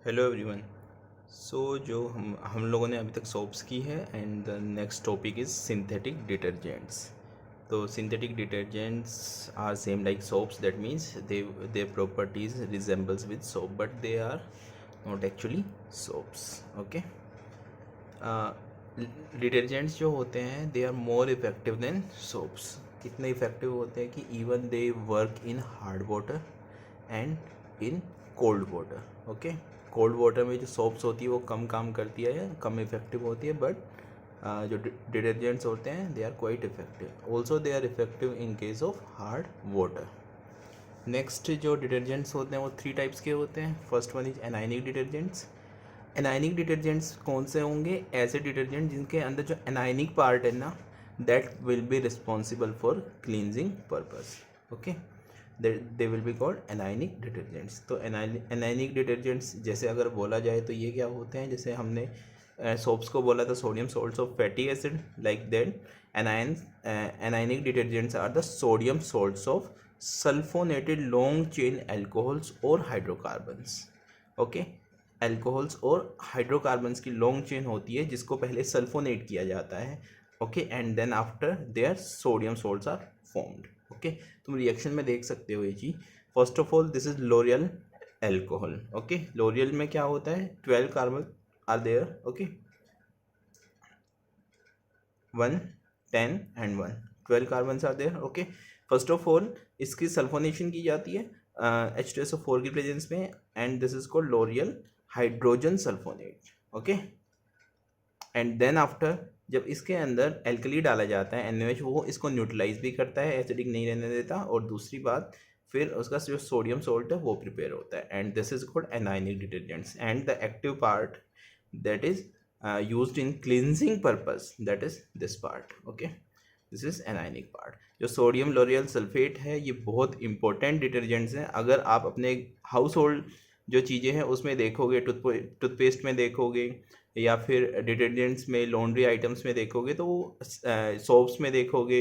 Hello everyone. जो हम लोगों ने अभी तक सोप्स की है and the next topic is synthetic detergents. तो synthetic detergents are same like soaps, that means their properties resembles with soap but they are not actually soaps. Okay, detergents जो होते हैं they are more effective than soaps. कितने effective होते हैं कि even they work in hard water and in cold water. Okay, cold water में जो soaps होती है वो कम काम करती है या कम इफेक्टिव होती है, बट जो डिटर्जेंट्स होते हैं they are quite effective. Also they are effective in case of hard water. Next जो डिटर्जेंट्स होते हैं वो 3 टाइप्स के होते हैं। First one is anionic detergents. Anionic detergents कौन से होंगे? ऐसे डिटर्जेंट जिनके अंदर जो एनाइनिक पार्ट है ना, that will be responsible for cleansing purpose. Okay, they will be called anionic detergents. तो एनाइनिक डिटर्जेंट्स जैसे अगर बोला जाए तो ये क्या होते हैं, जैसे हमने सोप्स को बोला था sodium salts of fatty acid, like that anionic detergents are the sodium salts of sulphonated long chain alcohols और हाइड्रोकार्बन्स। ओके, एल्कोहल्स और हाइड्रोकार्बन्स की लॉन्ग चेन होती है जिसको पहले सल्फोनेट किया जाता है। Okay, and then after there sodium salts are formed. Okay, तुम रिएक्शन में देख सकते हो ये चीज। First of all this is lauryl alcohol. Okay, lauryl में क्या होता है, 12 carbon are there. Okay, 1 10 and 1, 12 carbon are there. Okay, first of all इसकी सल्फोनेशन की जाती है H2SO4 की प्रेजेंस में, and this is called lauryl hydrogen sulphonate. Okay, and then after जब इसके अंदर एल्कली डाला जाता है NaOH, वो इसको न्यूट्रलाइज भी करता है, एसिडिक नहीं रहने देता। और दूसरी बात, फिर उसका जो सोडियम सोल्ट है वो प्रिपेयर होता है, and this is called anionic detergents. And the active part that is used in cleansing purpose, that is this part. Okay, this is anionic part. जो सोडियम लोरियल सल्फेट है ये बहुत important detergents हैं। अगर आप अपने हाउस होल्ड जो चीज़ें हैं उसमें देखोगे, टूथपेस्ट में देखोगे या फिर डिटर्जेंट्स में, लॉन्ड्री आइटम्स में देखोगे, तो सोप्स में देखोगे,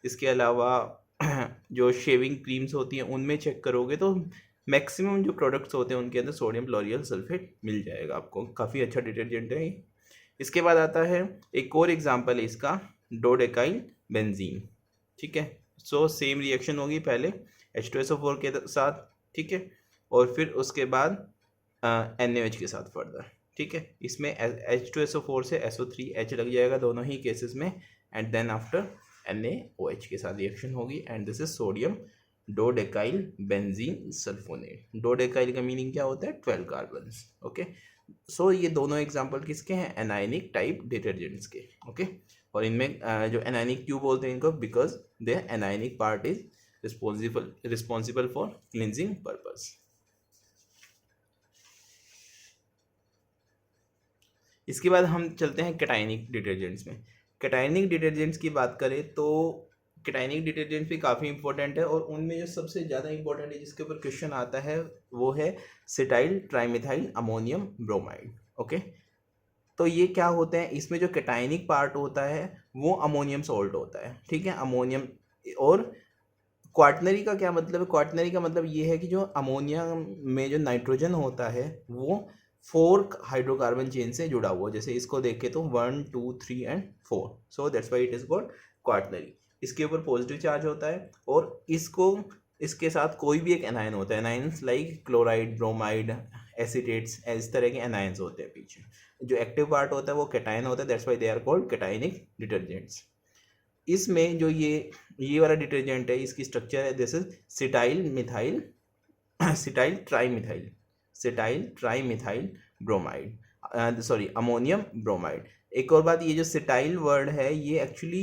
इसके अलावा जो शेविंग क्रीम्स होती हैं उनमें चेक करोगे तो मैक्सिमम जो प्रोडक्ट्स होते हैं उनके अंदर सोडियम लोरियल सल्फेट मिल जाएगा आपको। काफ़ी अच्छा डिटर्जेंट है। इसके बाद आता है एक और एग्जांपल है इसका, डोडेकाइल बेंजीन। ठीक है, सो सेम रिएक्शन होगी पहले H2SO4 के साथ, ठीक है, और फिर उसके बाद NaOH के साथ फर्दर। ठीक है, इसमें H2SO4 से SO3H लग जाएगा दोनों ही केसेस में, एंड देन आफ्टर NaOH के साथ रिएक्शन होगी, and this is sodium dodecyl benzene sulphonate. Dodecyl का मीनिंग क्या होता है, 12 कार्बन। ओके, सो ये दोनों एग्जांपल किसके हैं, एनाइनिक टाइप डिटर्जेंट्स के। ओके, और इनमें जो एनाइनिक क्यों बोलते हैं इनको, because the anionic part is responsible for cleansing purpose. इसके बाद हम चलते हैं कैटाइनिक डिटर्जेंट्स में। कैटाइनिक डिटर्जेंट्स की बात करें तो कैटाइनिक डिटर्जेंट्स भी काफ़ी इंपॉर्टेंट है, और उनमें जो सबसे ज़्यादा इंपॉर्टेंट है जिसके ऊपर क्वेश्चन आता है वो है cetyl trimethyl ammonium bromide. Okay, तो ये क्या होते हैं, इसमें जो कैटाइनिक पार्ट होता है वो अमोनियम सॉल्ट होता है। ठीक है, अमोनियम। और क्वाटनरी का क्या मतलब है, क्वाटनरी का मतलब ये है कि जो अमोनिया में जो नाइट्रोजन होता है वो 4 हाइड्रोकार्बन चेन से जुड़ा हुआ, जैसे इसको देखे तो 1 2 3 and 4, so that's why it is called quaternary. इसके ऊपर पॉजिटिव चार्ज होता है, और इसको इसके साथ कोई भी एक एनायन होता है, एनायंस लाइक क्लोराइड, ब्रोमाइड, एसिटेट्स, इस तरह के एनायंस होते हैं पीछे। जो एक्टिव पार्ट होता है वो कैटायन होता है, that's why they are called cationic detergents. इसमें जो ये वाला डिटर्जेंट है, इसकी स्ट्रक्चर है this is cetyl methyl cetyl trimethyl bromide, sorry ammonium bromide. एक और बात, ये जो सिटाइल वर्ड है ये एक्चुअली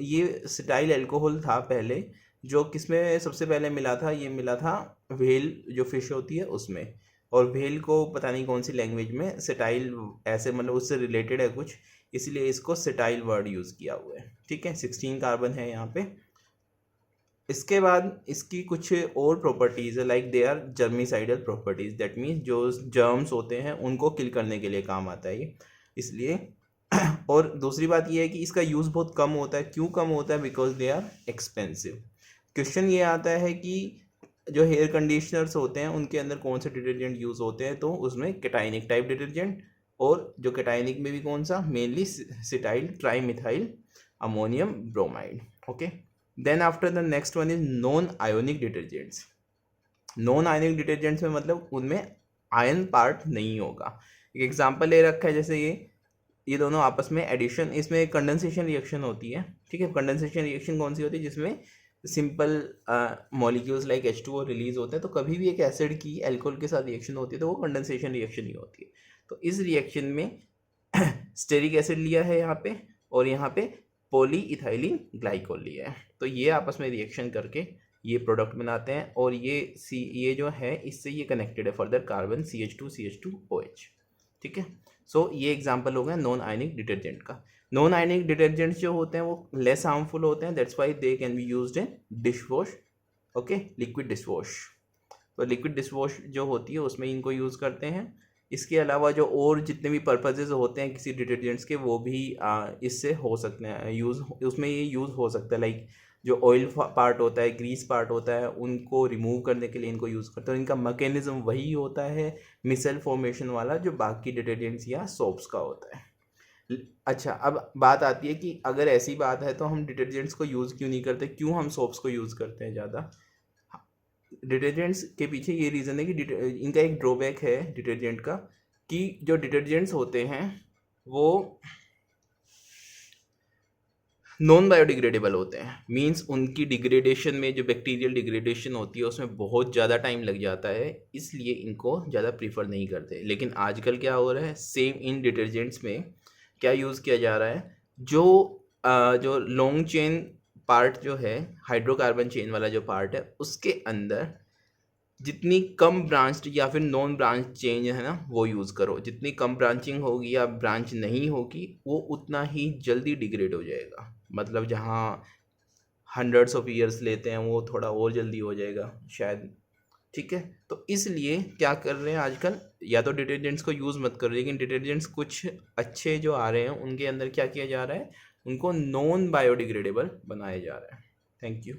ये सिटाइल एल्कोहल था पहले, जो किसमें सबसे पहले मिला था, ये मिला था व्हेल जो फिश होती है उसमें। और व्हेल को पता नहीं कौन सी लैंग्वेज में सिटाइल ऐसे मतलब उससे रिलेटेड है कुछ, इसलिए इसको सिटाइल वर्ड यूज़ किया हुआ है। ठीक है, 16 कार्बन है यहाँ पे। इसके बाद इसकी कुछ और प्रॉपर्टीज़ है, like they are germicidal properties, that means जो जर्म्स होते हैं उनको किल करने के लिए काम आता है ये, इसलिए। और दूसरी बात ये है कि इसका यूज़ बहुत कम होता है। क्यों कम होता है, because they are expensive. Question ये आता है कि जो हेयर कंडीशनर्स होते हैं उनके अंदर कौन से डिटर्जेंट यूज़ होते हैं, तो उसमें केटाइनिक टाइप डिटर्जेंट, और जो केटाइनिक में भी कौन सा, mainly cetyl trimethyl ammonium bromide. Okay, then after the next one is non ionic detergents. Non ionic detergents में मतलब उनमें आयन पार्ट नहीं होगा। एक एग्जांपल ले रखा है, जैसे ये दोनों आपस में एडिशन, इसमें कंडेंसेशन रिएक्शन होती है। ठीक है, कंडेंसेशन रिएक्शन कौन सी होती है, जिसमें simple molecules like H2O release होते हैं। तो कभी भी एक एसिड की अल्कोहल के साथ रिएक्शन होती है तो वो कंडेंसेशन रिएक्शन ही होती है। तो इस रिएक्शन में स्टेरिक एसिड लिया है यहाँ पे, और यहाँ पे पॉली इथाइलिन ग्लाइकोल लिया है। तो ये आपस में रिएक्शन करके ये प्रोडक्ट बनाते हैं, और ये जो है इससे ये कनेक्टेड है फर्दर कार्बन CH2CH2OH। ठीक है, सो ये एग्जांपल हो गया नॉन आयनिक डिटर्जेंट का। नॉन आयनिक डिटर्जेंट्स जो होते हैं वो लेस हार्मफुल होते हैं, that's why they can be used in dish wash. Okay, liquid dish wash, तो लिक्विड डिश वॉश जो होती है उसमें इनको यूज़ करते हैं। इसके अलावा जो और जितने भी पर्पजेज होते हैं किसी डिटर्जेंट्स के, वो भी इससे हो सकते हैं यूज़, उसमें ये यूज़ हो सकता है। लाइक जो ऑयल पार्ट होता है, ग्रीस पार्ट होता है, उनको रिमूव करने के लिए इनको यूज़ करते हैं। इनका मैकेनिज्म वही होता है मिसेल फॉर्मेशन वाला जो बाकी डिटर्जेंट्स या सोप्स का होता है। अच्छा, अब बात आती है कि अगर ऐसी बात है तो हम डिटर्जेंट्स को यूज़ क्यों नहीं करते, क्यों हम सोप्स को यूज़ करते हैं ज़्यादा। डिटर्जेंट्स के पीछे ये रीज़न है कि इनका एक ड्रॉबैक है डिटर्जेंट का, कि जो डिटर्जेंट्स होते हैं वो नॉन बायोडिग्रेडेबल होते हैं। मींस उनकी डिग्रेडेशन में, जो बैक्टीरियल डिग्रेडेशन होती है उसमें बहुत ज़्यादा टाइम लग जाता है, इसलिए इनको ज़्यादा प्रीफर नहीं करते। लेकिन आजकल क्या हो रहा है, सेम इन डिटर्जेंट्स में क्या यूज़ किया जा रहा है, जो लॉन्ग चेन पार्ट जो है, हाइड्रोकार्बन चेन वाला जो पार्ट है, उसके अंदर जितनी कम ब्रांच्ड या फिर नॉन ब्रांच चेंज है ना, वो यूज़ करो। जितनी कम ब्रांचिंग होगी या ब्रांच नहीं होगी, वो उतना ही जल्दी डिग्रेड हो जाएगा। मतलब जहाँ हंड्रेड्स ऑफ ईयर्स लेते हैं वो थोड़ा और जल्दी हो जाएगा शायद। ठीक है, तो इसलिए क्या कर रहे हैं आजकल, या तो डिटर्जेंट्स को यूज़ मत करो, लेकिन डिटर्जेंट्स कुछ अच्छे जो आ रहे हैं उनके अंदर क्या किया जा रहा है, उनको नॉन बायोडिग्रेडेबल बनाया जा रहा है। Thank you.